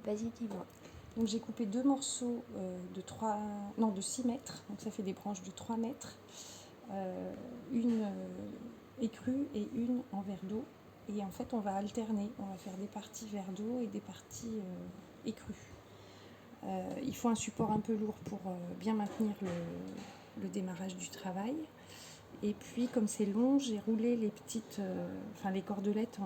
Vas-y, dis-moi. Donc j'ai coupé 2 morceaux de 6 mètres, donc ça fait des branches de 3 mètres, une écrue et une en verre d'eau. Et en fait on va alterner, on va faire des parties verre d'eau et des parties écrues. Il faut un support un peu lourd pour bien maintenir le démarrage du travail. Et puis comme c'est long, j'ai roulé les cordelettes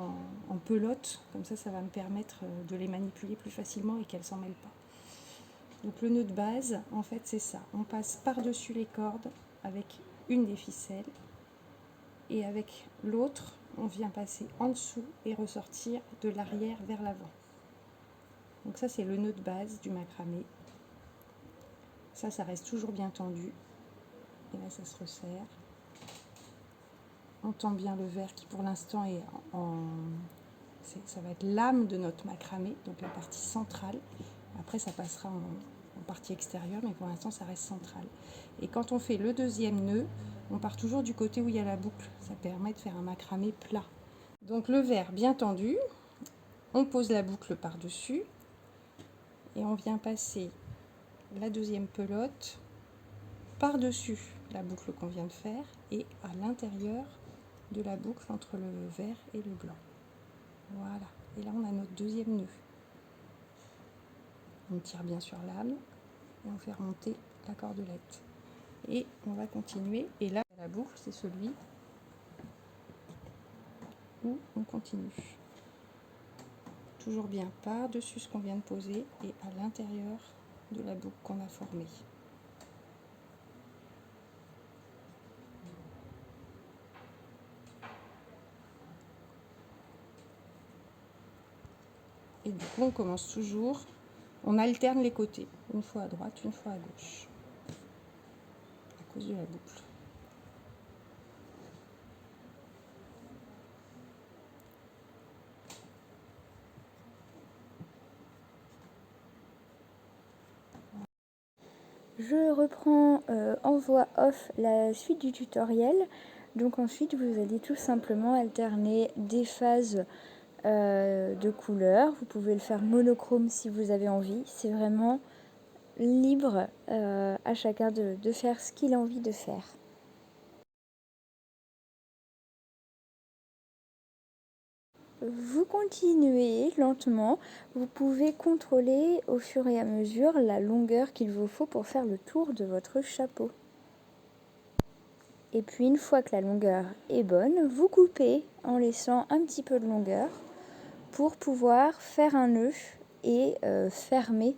en pelote, comme ça va me permettre de les manipuler plus facilement et qu'elles ne s'en mêlent pas. Donc le nœud de base, en fait c'est ça, on passe par-dessus les cordes avec une des ficelles et avec l'autre on vient passer en dessous et ressortir de l'arrière vers l'avant. Donc ça c'est le nœud de base du macramé. Ça reste toujours bien tendu et là ça se resserre. On tend bien le verre qui pour l'instant est ça va être l'âme de notre macramé, donc la partie centrale. Après ça passera en partie extérieure, mais pour l'instant ça reste central. Et quand on fait le deuxième nœud, on part toujours du côté où il y a la boucle. Ça permet de faire un macramé plat. Donc le verre bien tendu, on pose la boucle par-dessus et on vient passer la deuxième pelote par-dessus la boucle qu'on vient de faire et à l'intérieur de la boucle entre le vert et le blanc. Voilà. Et là on a notre deuxième nœud. On tire bien sur l'âme et on fait remonter la cordelette. Et on va continuer. Et là, la boucle, c'est celui où on continue. Toujours bien par-dessus ce qu'on vient de poser et à l'intérieur de la boucle qu'on a formée. Et du coup, on commence toujours, on alterne les côtés, une fois à droite, une fois à gauche, à cause de la boucle. Je reprends en voix off la suite du tutoriel. Donc ensuite, vous allez tout simplement alterner des phases de couleurs. Vous pouvez le faire monochrome si vous avez envie. C'est vraiment libre à chacun de faire ce qu'il a envie de faire. Vous continuez lentement, vous pouvez contrôler au fur et à mesure la longueur qu'il vous faut pour faire le tour de votre chapeau. Et puis une fois que la longueur est bonne, vous coupez en laissant un petit peu de longueur pour pouvoir faire un nœud et fermer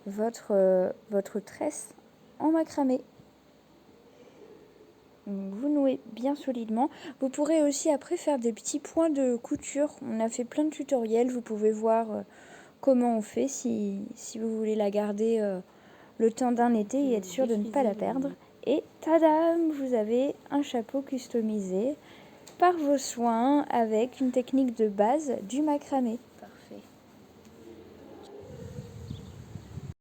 votre tresse en macramé. Donc vous nouez bien solidement. Vous pourrez aussi après faire des petits points de couture. On a fait plein de tutoriels, vous pouvez voir comment on fait si vous voulez la garder le temps d'un été et être sûr de ne pas la perdre. Et tadam, vous avez un chapeau customisé par vos soins avec une technique de base du macramé.